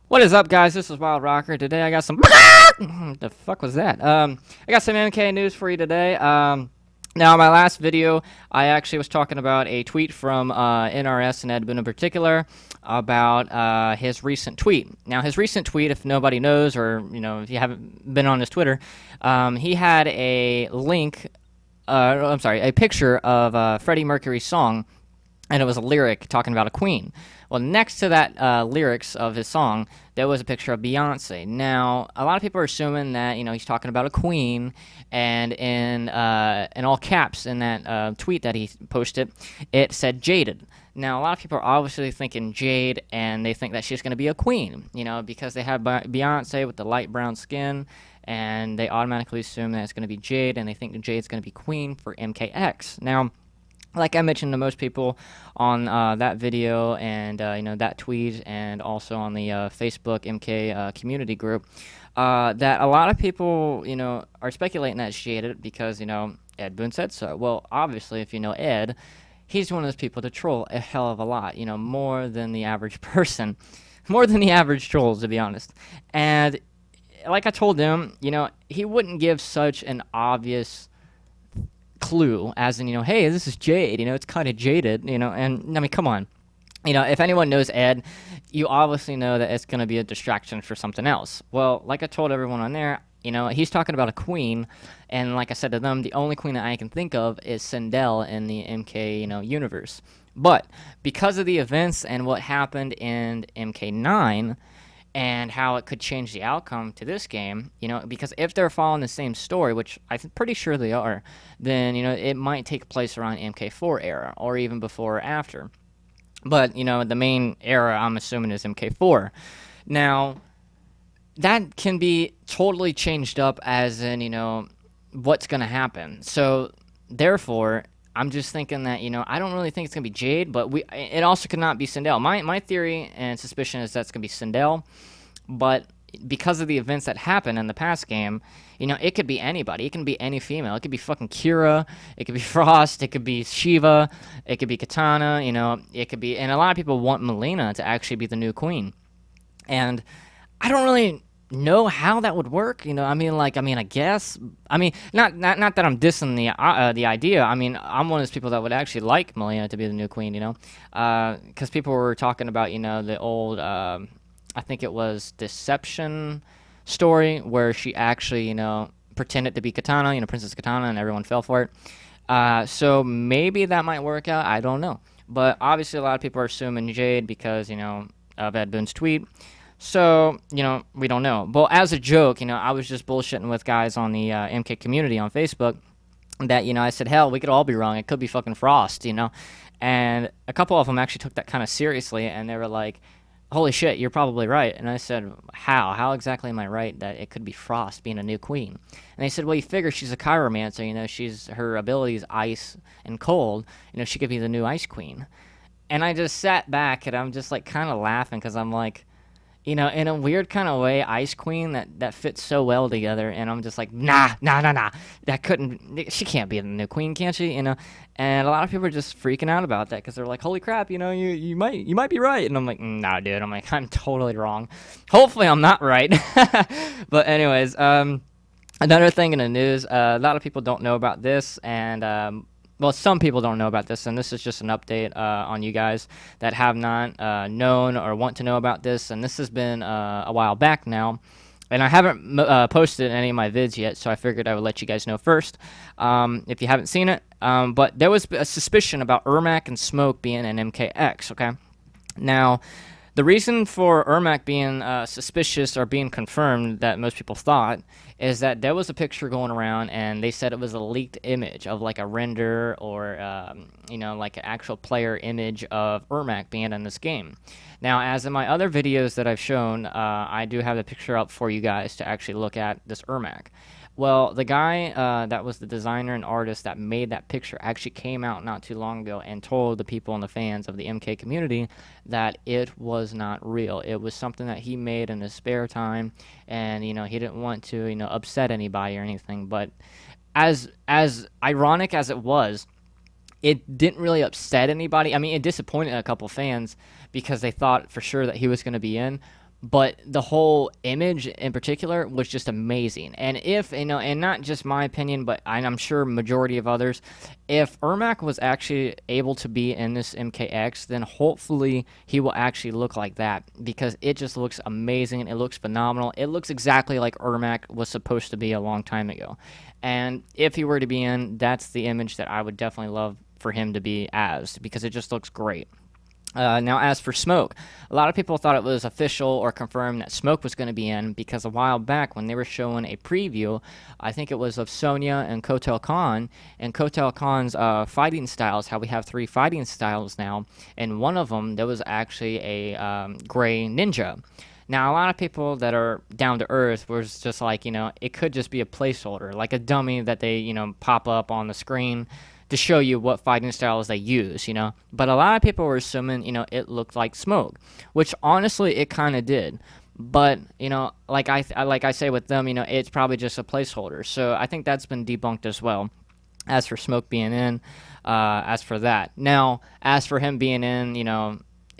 What is up, guys? This is Wild Rocker. Today I got some. The fuck was that? I got some MK news for you today. Now, in my last video, I actually was talking about a tweet from NRS and Edmund in particular about his recent tweet. Now, his recent tweet, if nobody knows, or if you haven't been on his Twitter, he had a link. I'm sorry, a picture of Freddie Mercury's song, and it was a lyric talking about a queen. Well, next to that lyrics of his song, there was a picture of Beyonce. Now, a lot of people are assuming that he's talking about a queen, and in all caps in that tweet that he posted, it said "jaded." Now, a lot of people are obviously thinking Jade, and they think that she's going to be a queen, because they have Beyonce with the light brown skin, and they automatically assume that it's going to be Jade, and they think Jade's going to be queen for MKX. Now, like I mentioned to most people on that video and that tweet, and also on the Facebook MK community group, that a lot of people are speculating that it's Jaded because Ed Boon said so. Well, obviously, if you know Ed, he's one of those people to troll a hell of a lot, more than the average person, more than the average trolls, to be honest. And like I told him, he wouldn't give such an obvious clue as in hey, this is Jade, it's kind of jaded, and I mean, come on, if anyone knows Ed, you obviously know that it's going to be a distraction for something else. Well, like I told everyone on there, he's talking about a queen, and like I said to them, the only queen that I can think of is Sindel in the MK universe. But because of the events and what happened in MK9 and how it could change the outcome to this game, because if they're following the same story, which I'm pretty sure they are, then, it might take place around MK4 era, or even before or after. But, the main era, I'm assuming, is MK4. Now, that can be totally changed up as in, what's going to happen. So, therefore, I'm just thinking that, I don't really think it's going to be Jade, but it also could not be Sindel. My theory and suspicion is that's going to be Sindel, but because of the events that happened in the past game, it could be anybody. It can be any female. It could be fucking Kira. It could be Frost. It could be Shiva. It could be Katana. It could be, and a lot of people want Melina to actually be the new queen. And I don't really know how that would work, I guess, not that I'm dissing the idea. I'm one of those people that would actually like Melina to be the new queen, because people were talking about the old I think it was Deception story where she actually pretended to be Katana, Princess Katana, and everyone fell for it. So maybe that might work out. I don't know, but obviously a lot of people are assuming Jade because of Ed Boon's tweet. So, we don't know. But as a joke, I was just bullshitting with guys on the MK community on Facebook that, I said, hell, we could all be wrong. It could be fucking Frost, And a couple of them actually took that kind of seriously, and they were like, holy shit, you're probably right. And I said, how? How exactly am I right that it could be Frost being a new queen? And they said, well, you figure she's a chiromancer, her ability is ice and cold. She could be the new ice queen. And I just sat back, and I'm just, like, kind of laughing because I'm like, in a weird kind of way, Ice Queen, that fits so well together, and I'm just like, nah, she can't be the new queen, can she? And a lot of people are just freaking out about that because they're like, holy crap, you might be right, and I'm like, nah, dude, I'm totally wrong. Hopefully, I'm not right. But anyways, another thing in the news, a lot of people don't know about this, and well, some people don't know about this, and this is just an update on you guys that have not known or want to know about this, and this has been a while back now, and I haven't posted any of my vids yet, so I figured I would let you guys know first if you haven't seen it, but there was a suspicion about Ermac and Smoke being in MKX, okay? Now, the reason for Ermac being suspicious or being confirmed that most people thought is that there was a picture going around and they said it was a leaked image of like a render or, like an actual player image of Ermac being in this game. Now, as in my other videos that I've shown, I do have the picture up for you guys to actually look at this Ermac. Well, the guy that was the designer and artist that made that picture actually came out not too long ago and told the people and the fans of the MK community that it was not real. It was something that he made in his spare time, and he didn't want to upset anybody or anything. But as ironic as it was, it didn't really upset anybody. I mean, it disappointed a couple fans because they thought for sure that he was going to be in. but the whole image in particular was just amazing. And if and not just my opinion, but I'm sure majority of others, if Ermac was actually able to be in this MKX, then hopefully he will actually look like that, because it just looks amazing. It looks phenomenal. It looks exactly like Ermac was supposed to be a long time ago. And if he were to be in, that's the image that I would definitely love for him to be as, because it just looks great. Now, as for Smoke, a lot of people thought it was official or confirmed that Smoke was going to be in, because a while back when they were showing a preview, I think it was of Sonya and Kotal Khan, and Kotal Khan's fighting styles, how we have 3 fighting styles now, and one of them, there was actually a gray ninja. Now, a lot of people that are down to earth was just like, it could just be a placeholder, like a dummy that they, pop up on the screen to show you what fighting styles they use. But a lot of people were assuming, it looked like Smoke, which honestly it kind of did. But like I say with them, it's probably just a placeholder. So I think that's been debunked as well. As for Smoke being in, as for that. Now, as for him being in,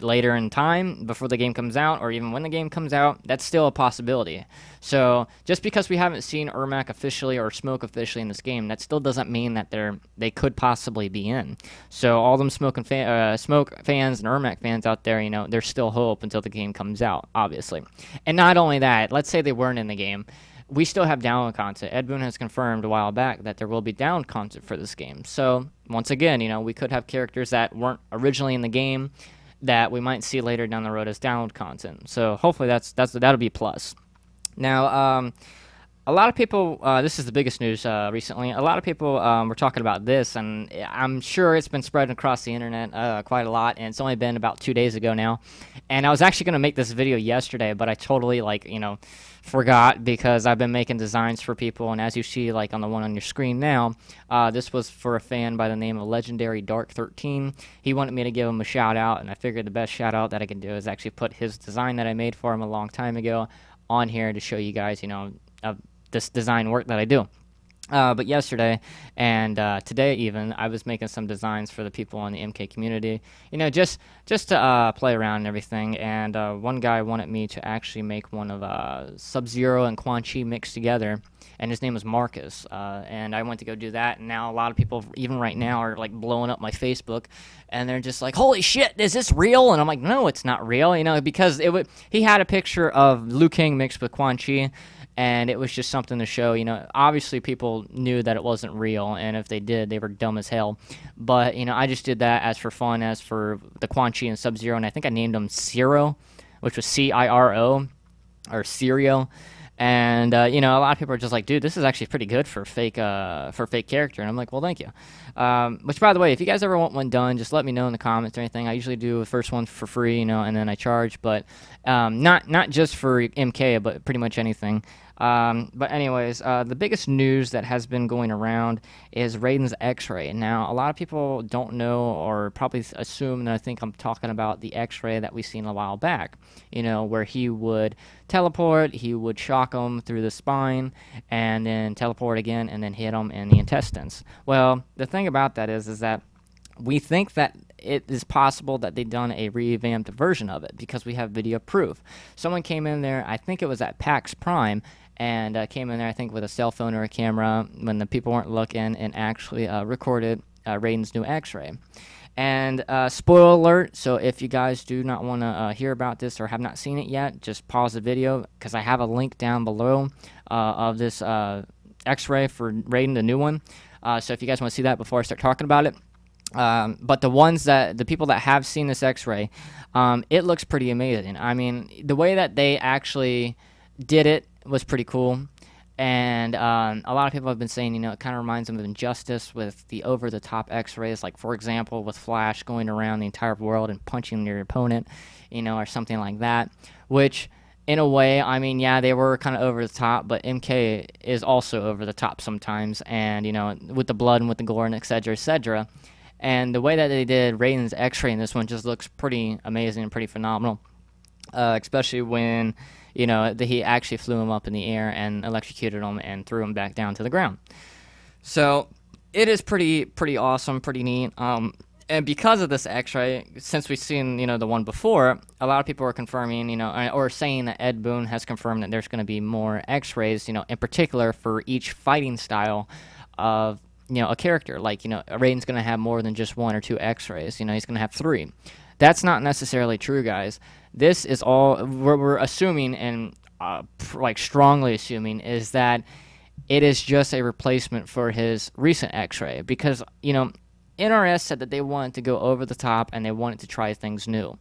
later in time, before the game comes out, or even when the game comes out, that's still a possibility. So just because we haven't seen Ermac officially or Smoke officially in this game, that still doesn't mean that they could possibly be in. So all them Smoke fans and Ermac fans out there, there's still hope until the game comes out, obviously. And not only that, let's say they weren't in the game, we still have download content. Ed Boon has confirmed a while back that there will be download content for this game. So once again, we could have characters that weren't originally in the game that we might see later down the road as download content. So hopefully that'll be a plus. Now, a lot of people, this is the biggest news recently. A lot of people were talking about this, and I'm sure it's been spread across the internet quite a lot, and it's only been about 2 days ago now. And I was actually going to make this video yesterday, but I totally, forgot, because I've been making designs for people, and as you see, on the one on your screen now, this was for a fan by the name of Legendary Dark 13. He wanted me to give him a shout out, and I figured the best shout out that I can do is actually put his design that I made for him a long time ago on here to show you guys, this design work that I do. But yesterday and today even, I was making some designs for the people in the MK community, just to play around and everything. And one guy wanted me to actually make one of Sub-Zero and Quan Chi mixed together, and his name was Marcus. And I went to go do that, and now a lot of people, even right now, are blowing up my Facebook, and they're just like, "Holy shit, is this real?" And I'm like, "No, it's not real," because he had a picture of Liu Kang mixed with Quan Chi. And it was just something to show, obviously people knew that it wasn't real, and if they did, they were dumb as hell. But, I just did that as for fun, as for the Quan Chi and Sub-Zero, and I think I named him Ciro, which was Ciro, or Cirio. And, a lot of people are just like, dude, this is actually pretty good for fake character. And I'm like, well, thank you. Which, by the way, if you guys ever want one done, just let me know in the comments or anything. I usually do the first one for free, and then I charge. But not just for MK, but pretty much anything. But anyways, the biggest news that has been going around is Raiden's Xray. Now, a lot of people don't know, or probably assume that I think I'm talking about the Xray that we seen a while back, where he would teleport, he would shock him through the spine, and then teleport again, and then hit him in the intestines. Well, the thing about that is that we think that it is possible that they've done a revamped version of it, because we have video proof. Someone came in there, I think it was at PAX Prime, and came in there, I think, with a cell phone or a camera when the people weren't looking, and actually recorded Raiden's new Xray. And spoiler alert, so if you guys do not want to hear about this or have not seen it yet, just pause the video, because I have a link down below of this Xray for Raiden, the new one. So if you guys want to see that before I start talking about it. But the people that have seen this Xray, it looks pretty amazing. I mean, the way that they actually did it was pretty cool. And a lot of people have been saying, it kind of reminds them of Injustice with the over-the-top X-rays, like, for example, with Flash going around the entire world and punching your opponent, or something like that, which, in a way, I mean, yeah, they were kind of over the top, but MK is also over the top sometimes, and, with the blood and with the gore and et cetera, and the way that they did Raiden's X-ray in this one just looks pretty amazing and pretty phenomenal, especially when he actually flew him up in the air and electrocuted him and threw him back down to the ground. So it is pretty awesome, pretty neat. And because of this X-ray, since we've seen, the one before, a lot of people are confirming, or saying that Ed Boon has confirmed that there's going to be more X-rays, in particular for each fighting style of, a character. Like, Raiden's going to have more than just 1 or 2 X-rays. He's going to have 3. That's not necessarily true, guys. This is all we're assuming, and like strongly assuming, is that it is just a replacement for his recent X-ray, because NRS said that they wanted to go over the top and they wanted to try things new.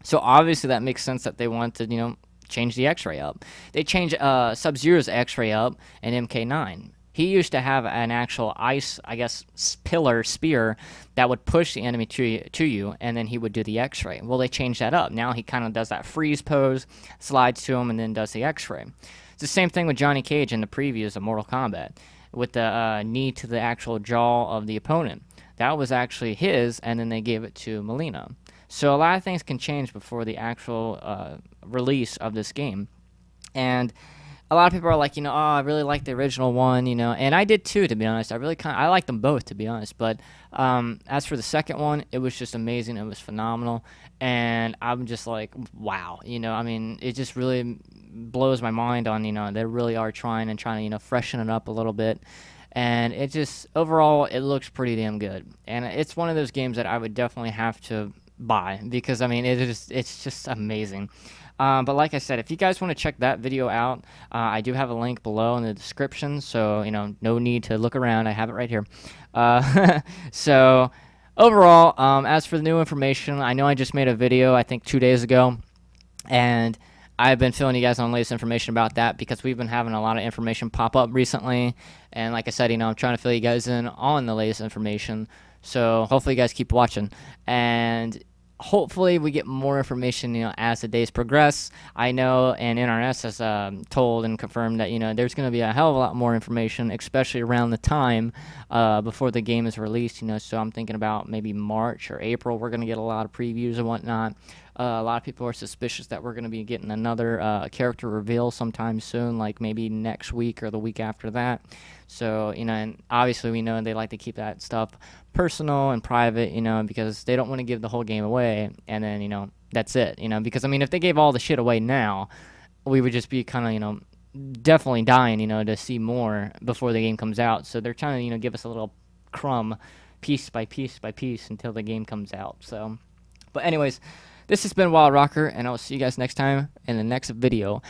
So obviously that makes sense that they wanted to, change the X-ray up. They changed Sub-Zero's X-ray up in MK9. He used to have an actual ice, I guess, pillar spear that would push the enemy to you, and then he would do the X-ray. Well, they changed that up. Now he kind of does that freeze pose, slides to him, and then does the X-ray. It's the same thing with Johnny Cage in the previews of Mortal Kombat, with the knee to the actual jaw of the opponent. That was actually his, and then they gave it to Melina. So a lot of things can change before the actual release of this game. And a lot of people are like, oh, I really like the original one, and I did too, to be honest. I like them both, to be honest. But as for the second one, it was just amazing. It was phenomenal, and I'm just like, wow, I mean, it just really blows my mind on, they really are trying to, freshen it up a little bit. And it just, overall, it looks pretty damn good. And it's one of those games that I would definitely have to buy, because, I mean, it's just amazing. But like I said, if you guys want to check that video out, I do have a link below in the description, so, no need to look around. I have it right here. So, overall, as for the new information, I know I just made a video, I think 2 days ago, and I've been filling you guys on latest information about that, because we've been having a lot of information pop up recently. And like I said, I'm trying to fill you guys in on the latest information. So hopefully you guys keep watching. And hopefully we get more information, as the days progress. I know, and NRS has told and confirmed that, there's going to be a hell of a lot more information, especially around the time before the game is released, So I'm thinking about maybe March or April. We're going to get a lot of previews and whatnot. A lot of people are suspicious that we're going to be getting another character reveal sometime soon, like maybe next week or the week after that. So, and obviously we know they like to keep that stuff personal and private, because they don't want to give the whole game away, and then, that's it, because, I mean, if they gave all the shit away now, we would just be kind of, definitely dying, to see more before the game comes out. So they're trying to, give us a little crumb piece by piece by piece until the game comes out. So, but anyways, this has been Wild Rocker, and I will see you guys next time in the next video.